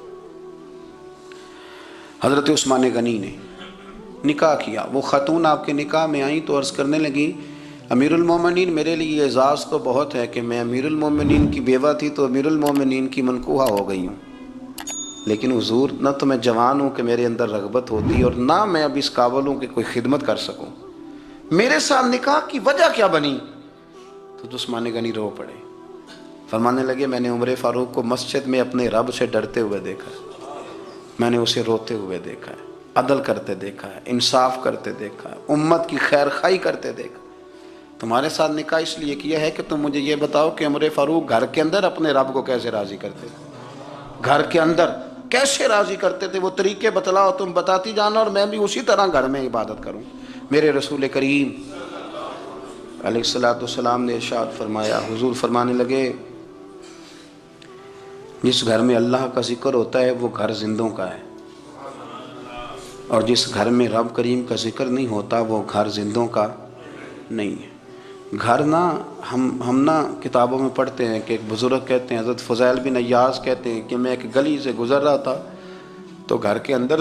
حضرت عثمان غنی نے نکاح کیا. وہ خاتون آپ کے نکاح میں آئیں تو عرض کرنے لگی, امیر المومنین میرے لیے اعزاز تو بہت ہے کہ میں امیر المومنین کی بیوہ تھی تو امیر المومنین کی منکوحہ ہو گئی ہوں, لیکن حضور نہ تو میں جوان ہوں کہ میرے اندر رغبت ہوتی اور نہ میں اب اس قابل ہوں کہ کوئی خدمت کر سکوں. میرے ساتھ نکاح کی وجہ کیا بنی؟ تو عثمان غنی رو پڑے. فرمانے لگے, میں نے عمر فاروق کو مسجد میں اپنے رب سے ڈرتے ہوئے دیکھا ہے, میں نے اسے روتے ہوئے دیکھا ہے, عدل کرتے دیکھا ہے, انصاف کرتے دیکھا ہے, امت کی خیر خواہی کرتے دیکھا. تمہارے ساتھ نکاح اس لیے کیا ہے کہ تم مجھے یہ بتاؤ کہ عمر فاروق گھر کے اندر اپنے رب کو کیسے راضی کرتے تھے, گھر کے اندر کیسے راضی کرتے تھے. وہ طریقے بتلاؤ, تم بتاتی جانا اور میں بھی اسی طرح گھر میں عبادت کروں. میرے رسول کریم علیہ الصلوۃ والسلام نے ارشاد فرمایا. حضور فرمانے لگے, جس گھر میں اللہ کا ذکر ہوتا ہے وہ گھر زندوں کا ہے, اور جس گھر میں رب کریم کا ذکر نہیں ہوتا وہ گھر زندوں کا نہیں ہے. گھر نا ہم نا کتابوں میں پڑھتے ہیں کہ ایک بزرگ کہتے ہیں, حضرت فضیل بن عیاض کہتے ہیں کہ میں ایک گلی سے گزر رہا تھا تو گھر کے اندر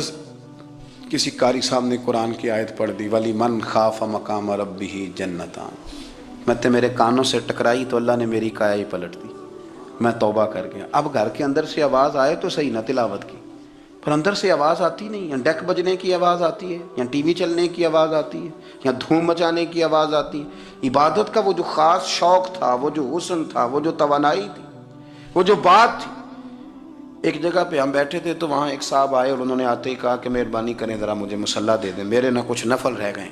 کسی قاری صاحب نے قرآن کی آیت پڑھ دی, وَلِمَنْ خَافَ مَقَامَ رَبِّهِ جَنَّتَانِ. میں تو میرے کانوں سے ٹکرائی تو اللہ نے میری کایا ہی پلٹ دی, میں توبہ کر گیا. اب گھر کے اندر سے آواز آئے تو صحیح نہ تلاوت کی, پر اندر سے آواز آتی نہیں. یا ڈیک بجنے کی آواز آتی ہے, یا ٹی وی چلنے کی آواز آتی ہے, یا دھوم مچانے کی آواز آتی ہے. عبادت کا وہ جو خاص شوق تھا, وہ جو حسن تھا, وہ جو توانائی تھی, وہ جو بات تھی. ایک جگہ پہ ہم بیٹھے تھے تو وہاں ایک صاحب آئے اور انہوں نے آتے ہی کہا کہ مہربانی کریں ذرا مجھے مصلی دے دیں, میرے نہ کچھ نفل رہ گئے.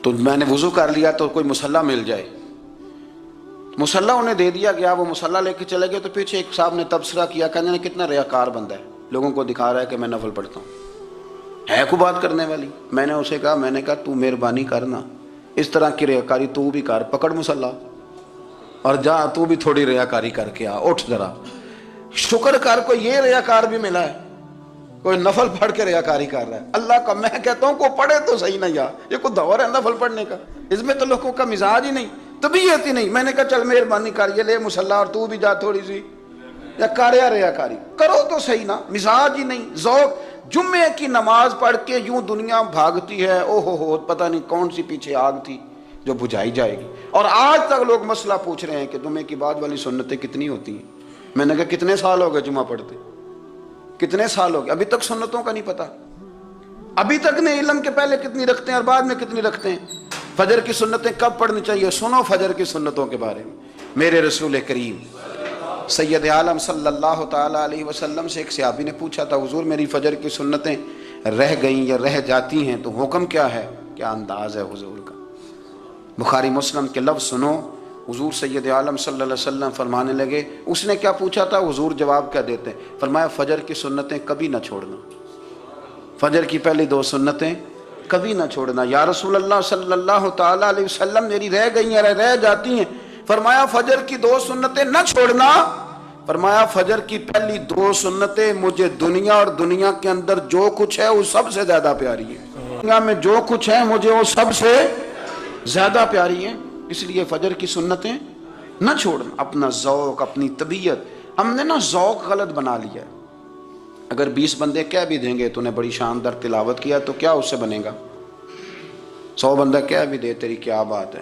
تو میں نے وضو کر لیا تو کوئی مصلی مل جائے. مصلی انہیں دے دیا گیا, وہ مصلی لے کے چلے گئے. تو پیچھے ایک صاحب نے تبصرہ کیا, کہنے نے کتنا ریاکار بندہ ہے, لوگوں کو دکھا رہا ہے کہ میں نفل پڑھتا ہوں, ہے کو بات کرنے والی. میں نے اسے کہا, میں نے کہا تو مہربانی کرنا اس طرح کی ریاکاری تو بھی کر, پکڑ مصلی اور جا تو بھی تھوڑی ریاکاری کر کے آ, اٹھ ذرا شکر کر. کوئی یہ ریاکار بھی ملا ہے, کوئی نفل پڑھ کے ریاکاری کر رہا ہے. اللہ کا میں کہتا ہوں کو پڑھے تو صحیح نہ, یا یہ کوئی دور ہے نفل پڑھنے کا؟ اس میں تو لوگوں کا مزاج ہی نہیں, طبیعت ہی نہیں. میں نے کہا چل مہربانی کر, یہ لے مصلی اور تو بھی جا تھوڑی سی, یا کر یا ریاکاری کرو تو صحیح نا. مزاج ہی نہیں, ذوق. جمعے کی نماز پڑھ کے یوں دنیا بھاگتی ہے, او ہو پتہ نہیں کون سی پیچھے آگ تھی جو بجھائی جائے گی. اور آج تک لوگ مسئلہ پوچھ رہے ہیں کہ جمعے کی بعد والی سنتیں کتنی ہوتی ہیں. میں نے کہا کتنے سال ہو گئے جمعہ پڑھتے, کتنے سال ہو گئے, ابھی تک سنتوں کا نہیں پتا. ابھی تک نے علم کے پہلے کتنی رکھتے ہیں اور بعد میں کتنی رکھتے ہیں. فجر کی سنتیں کب پڑھنی چاہیے, سنو فجر کی سنتوں کے بارے میں. میرے رسول کریم سید عالم صلی اللہ تعالیٰ علیہ وسلم سے ایک صحابی نے پوچھا تھا, حضور میری فجر کی سنتیں رہ گئیں یا رہ جاتی ہیں تو حکم کیا ہے, کیا انداز ہے حضور کا. بخاری مسلم کے لفظ سنو. حضور سید عالم صلی اللہ علیہ وسلم فرمانے لگے, اس نے کیا پوچھا تھا, حضور جواب کیا دیتے ہیں؟ فرمایا فجر کی سنتیں کبھی نہ چھوڑنا, فجر کی پہلی 2 سنتیں کبھی نہ چھوڑنا. یا رسول اللہ صلی اللہ تعالیٰ علیہ وسلم میری رہ گئی ہیں, رہ جاتی ہیں. فرمایا فجر کی 2 سنتیں نہ چھوڑنا. فرمایا فجر کی پہلی 2 سنتیں مجھے دنیا اور دنیا کے اندر جو کچھ ہے وہ سب سے زیادہ پیاری ہے. دنیا میں جو کچھ ہے مجھے وہ سب سے زیادہ پیاری ہے, اس لیے فجر کی سنتیں نہ چھوڑنا. اپنا ذوق, اپنی طبیعت, ہم نے نا ذوق غلط بنا لیا ہے. اگر 20 بندے کہہ بھی دیں گے تو نے بڑی شاندار تلاوت کیا تو کیا اس سے بنے گا؟ 100 بندہ کہہ بھی دے تیری کیا بات ہے,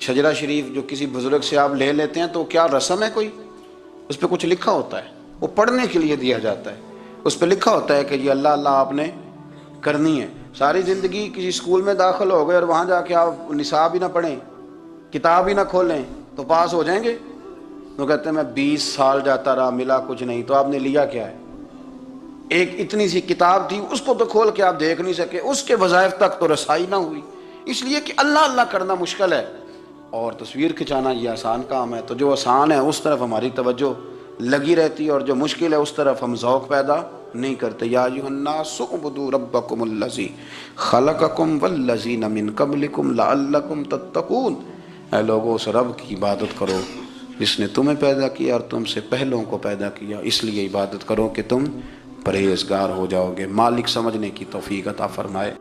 شجرہ شریف جو کسی بزرگ سے آپ لے لیتے ہیں تو کیا رسم ہے کوئی؟ اس پہ کچھ لکھا ہوتا ہے، وہ پڑھنے کے لیے دیا جاتا ہے، اس پہ لکھا ہوتا ہے کہ یہ اللہ اللہ آپ نے کرنی ہے۔ ساری زندگی کسی اسکول میں داخل ہو گئے اور وہاں جا کے آپ نصاب ہی نہ پڑھیں، کتاب ہی نہ کھولیں تو پاس ہو جائیں گے؟ وہ کہتے ہیں میں 20 سال جاتا رہا ملا کچھ نہیں، تو آپ نے لیا کیا ہے؟ ایک اتنی سی کتاب تھی، اس کو تو کھول کے آپ دیکھ نہیں سکے، اس کے وظائف تک تو رسائی نہ ہوئی، اس لیے کہ اللہ اللہ کرنا مشکل ہے اور تصویر کھنچانا یہ آسان کام ہے۔ تو جو آسان ہے اس طرف ہماری توجہ لگی رہتی ہے اور جو مشکل ہے اس طرف ہم ذوق پیدا نہیں کرتے۔ یا ایھا الناس اعبدوا ربکم الذی خلقکم والذین من قبلکم لعلکم تتقون، اے لوگوں اس رب کی عبادت کرو جس نے تمہیں پیدا کیا اور تم سے پہلوں کو پیدا کیا، اس لیے عبادت کرو کہ تم پرہیزگار ہو جاؤ گے۔ مالک سمجھنے کی توفیق عطا فرمائے۔